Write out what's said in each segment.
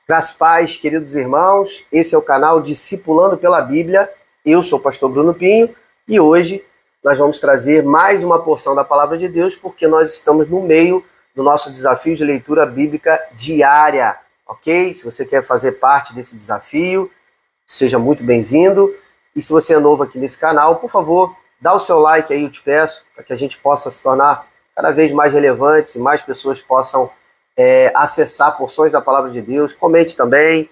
Graças e paz, queridos irmãos, esse é o canal Discipulando pela Bíblia. Eu sou o pastor Bruno Pinho e hoje nós vamos trazer mais uma porção da Palavra de Deus porque nós estamos no meio do nosso desafio de leitura bíblica diária, ok? Se você quer fazer parte desse desafio, seja muito bem-vindo. E se você é novo aqui nesse canal, por favor, dá o seu like aí, eu te peço, para que a gente possa se tornar cada vez mais relevantes e mais pessoas possam acessar porções da Palavra de Deus. Comente também,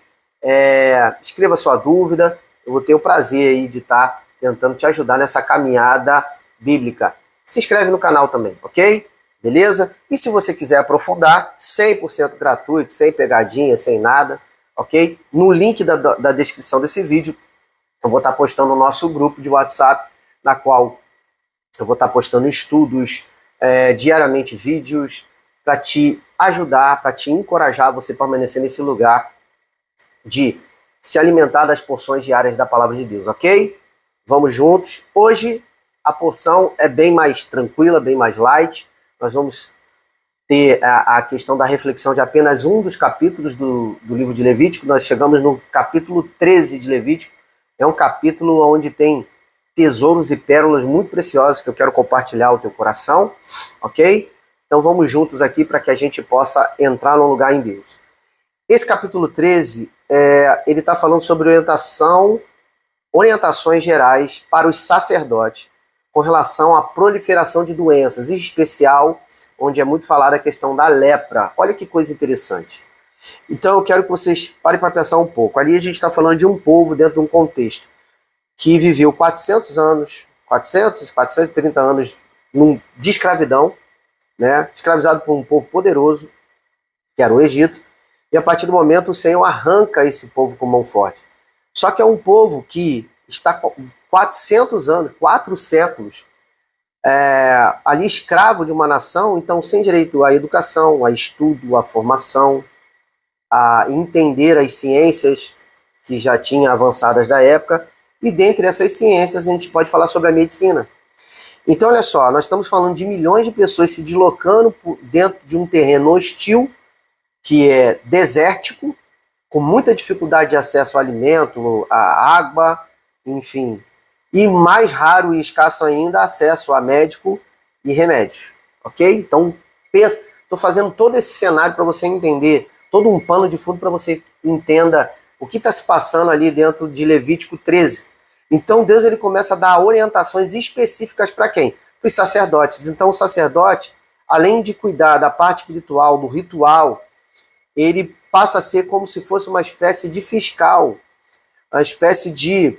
escreva sua dúvida. Eu vou ter o prazer aí de estar tentando te ajudar nessa caminhada bíblica. Se inscreve no canal também, ok? Beleza? E se você quiser aprofundar, 100% gratuito, sem pegadinha, sem nada, ok? No link da descrição desse vídeo, eu vou estar postando o nosso grupo de WhatsApp, na qual eu vou estar postando estudos, diariamente vídeos, para te ajudar, para te encorajar você permanecer nesse lugar de se alimentar das porções diárias da Palavra de Deus, ok? Vamos juntos. Hoje a porção é bem mais tranquila, bem mais light. Nós vamos ter a questão da reflexão de apenas um dos capítulos do livro de Levítico. Nós chegamos no capítulo 13 de Levítico. É um capítulo onde tem tesouros e pérolas muito preciosas que eu quero compartilhar ao teu coração, ok? Então vamos juntos aqui para que a gente possa entrar num lugar em Deus. Esse capítulo 13, ele está falando sobre orientações gerais para os sacerdotes com relação à proliferação de doenças, em especial onde é muito falada a questão da lepra. Olha que coisa interessante. Então eu quero que vocês parem para pensar um pouco. Ali a gente está falando de um povo dentro de um contexto que viveu 430 anos de escravidão, né, escravizado por um povo poderoso, que era o Egito, e a partir do momento o Senhor arranca esse povo com mão forte. Só que é um povo que está 400 anos, 4 séculos, ali escravo de uma nação, então sem direito à educação, a estudo, à formação, a entender as ciências que já tinham avançadas da época, e dentre essas ciências a gente pode falar sobre a medicina. Então, olha só, nós estamos falando de milhões de pessoas se deslocando dentro de um terreno hostil, que é desértico, com muita dificuldade de acesso ao alimento, à água, enfim. E mais raro e escasso ainda, acesso a médico e remédios, ok? Então, pensa, estou fazendo todo esse cenário para você entender, todo um pano de fundo para você entenda o que está se passando ali dentro de Levítico 13. Então Deus ele começa a dar orientações específicas para quem? Para os sacerdotes. Então o sacerdote, além de cuidar da parte espiritual, do ritual, ele passa a ser como se fosse uma espécie de fiscal, uma espécie de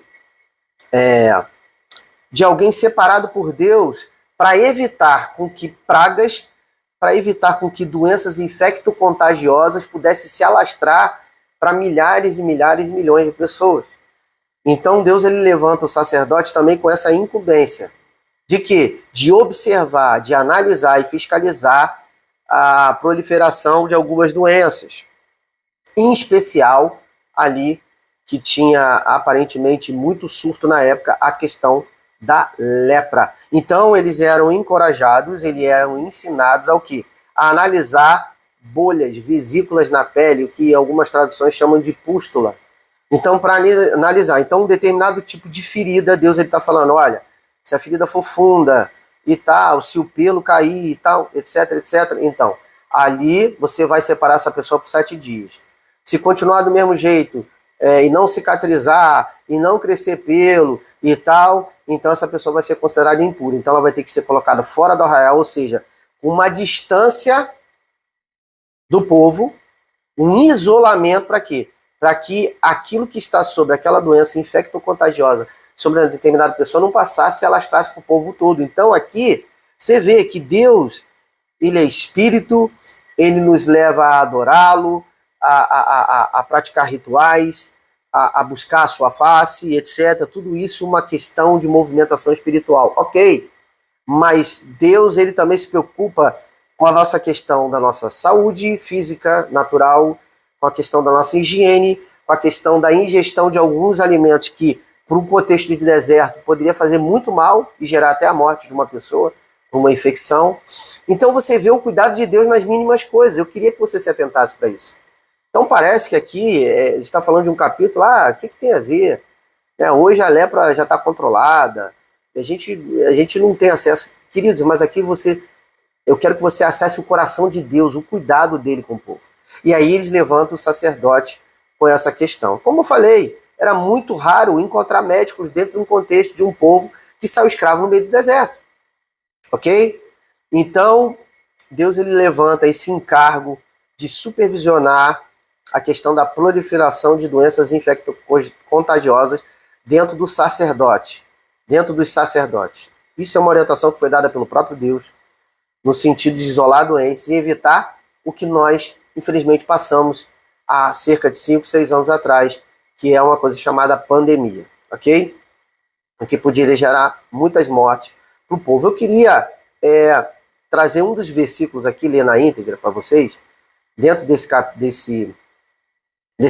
alguém separado por Deus para evitar com que pragas, para evitar com que doenças infecto-contagiosas pudessem se alastrar para milhares e milhares e milhões de pessoas. Então Deus ele levanta o sacerdote também com essa incumbência de quê? De observar, de analisar e fiscalizar a proliferação de algumas doenças. Em especial ali que tinha aparentemente muito surto na época, a questão da lepra. Então eles eram encorajados, eles eram ensinados ao quê? A analisar bolhas, vesículas na pele, o que algumas traduções chamam de pústula. Então, para analisar, então um determinado tipo de ferida, Deus está falando, olha, se a ferida for funda e tal, se o pelo cair e tal, etc, etc. Então, ali você vai separar essa pessoa por 7 dias. Se continuar do mesmo jeito e não cicatrizar, e não crescer pelo e tal, então essa pessoa vai ser considerada impura. Então ela vai ter que ser colocada fora do arraial, ou seja, uma distância do povo, um isolamento para quê? Para que aquilo que está sobre aquela doença infecto-contagiosa sobre uma determinada pessoa não passasse e alastrasse para o povo todo. Então aqui você vê que Deus, ele é espírito, ele nos leva a adorá-lo, a praticar rituais, a buscar a sua face, etc. Tudo isso uma questão de movimentação espiritual. Ok, mas Deus ele também se preocupa com a nossa questão da nossa saúde física, natural, com a questão da nossa higiene, com a questão da ingestão de alguns alimentos que, por um contexto de deserto, poderia fazer muito mal e gerar até a morte de uma pessoa, uma infecção. Então você vê o cuidado de Deus nas mínimas coisas. Eu queria que você se atentasse para isso. Então parece que aqui ele está falando de um capítulo, o que tem a ver? Hoje a lepra já está controlada, a gente não tem acesso. Queridos, mas aqui eu quero que você acesse o coração de Deus, o cuidado dele com o povo. E aí eles levantam o sacerdote com essa questão. Como eu falei, era muito raro encontrar médicos dentro de um contexto de um povo que saiu escravo no meio do deserto. Ok? Então, Deus ele levanta esse encargo de supervisionar a questão da proliferação de doenças infecto-contagiosas dentro do sacerdote, dentro dos sacerdotes. Isso é uma orientação que foi dada pelo próprio Deus, no sentido de isolar doentes e evitar o que nós, infelizmente, passamos há cerca de 5, 6 anos atrás, que é uma coisa chamada pandemia, ok? O que poderia gerar muitas mortes para o povo. Eu queria trazer um dos versículos aqui, ler na íntegra para vocês, dentro desse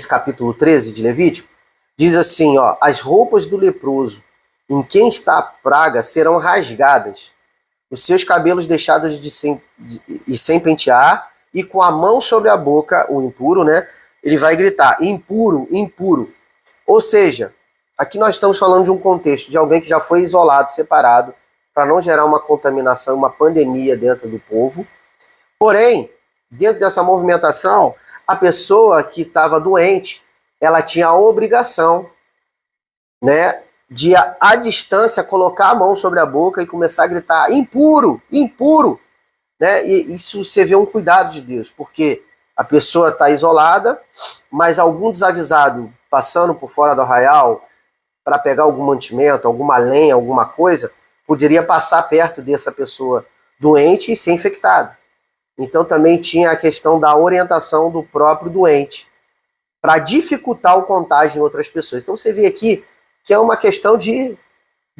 capítulo 13 de Levítico, diz assim, as roupas do leproso em quem está a praga serão rasgadas, os seus cabelos deixados e sem pentear, e com a mão sobre a boca, o impuro, né? Ele vai gritar, impuro, impuro. Ou seja, aqui nós estamos falando de um contexto de alguém que já foi isolado, separado, para não gerar uma contaminação, uma pandemia dentro do povo. Porém, dentro dessa movimentação, a pessoa que estava doente, ela tinha a obrigação, né, de à distância colocar a mão sobre a boca e começar a gritar impuro, impuro, né? E isso você vê um cuidado de Deus, porque a pessoa está isolada, mas algum desavisado passando por fora do arraial para pegar algum mantimento, alguma lenha, alguma coisa, poderia passar perto dessa pessoa doente e ser infectado. Então também tinha a questão da orientação do próprio doente para dificultar o contágio em outras pessoas. Então você vê aqui que é uma questão de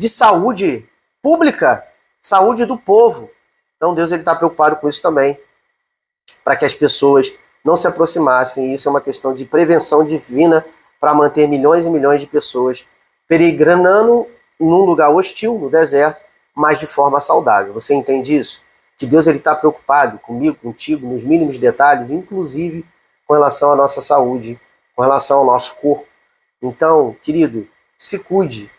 saúde pública, saúde do povo. Então Deus está preocupado com isso também, para que as pessoas não se aproximassem. Isso é uma questão de prevenção divina para manter milhões e milhões de pessoas peregrinando num lugar hostil, no deserto, mas de forma saudável. Você entende isso? Que Deus está preocupado comigo, contigo, nos mínimos detalhes, inclusive com relação à nossa saúde, com relação ao nosso corpo. Então, querido, se cuide.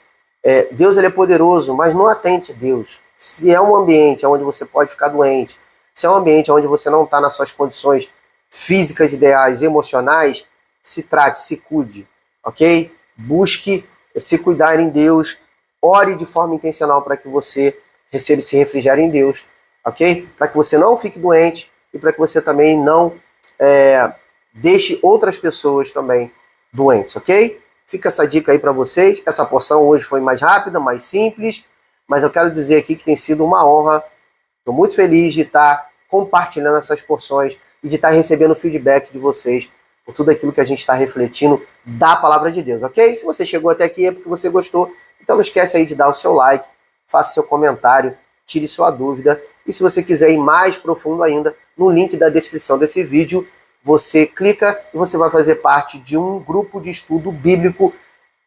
Deus ele é poderoso, mas não atente a Deus. Se é um ambiente onde você pode ficar doente, se é um ambiente onde você não está nas suas condições físicas ideais, emocionais, se trate, se cuide, ok? Busque se cuidar em Deus, ore de forma intencional para que você receba esse refrigério em Deus, ok? Para que você não fique doente e para que você também não deixe outras pessoas também doentes, ok? Fica essa dica aí para vocês. Essa porção hoje foi mais rápida, mais simples, mas eu quero dizer aqui que tem sido uma honra. Estou muito feliz de estar compartilhando essas porções e de estar recebendo feedback de vocês por tudo aquilo que a gente está refletindo da palavra de Deus, ok? Se você chegou até aqui é porque você gostou, então não esquece aí de dar o seu like, faça seu comentário, tire sua dúvida. E se você quiser ir mais profundo ainda, no link da descrição desse vídeo, você clica e você vai fazer parte de um grupo de estudo bíblico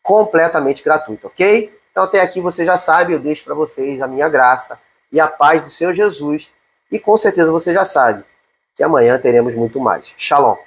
completamente gratuito, ok? Então até aqui você já sabe, eu deixo para vocês a minha graça e a paz do Senhor Jesus. E com certeza você já sabe que amanhã teremos muito mais. Shalom.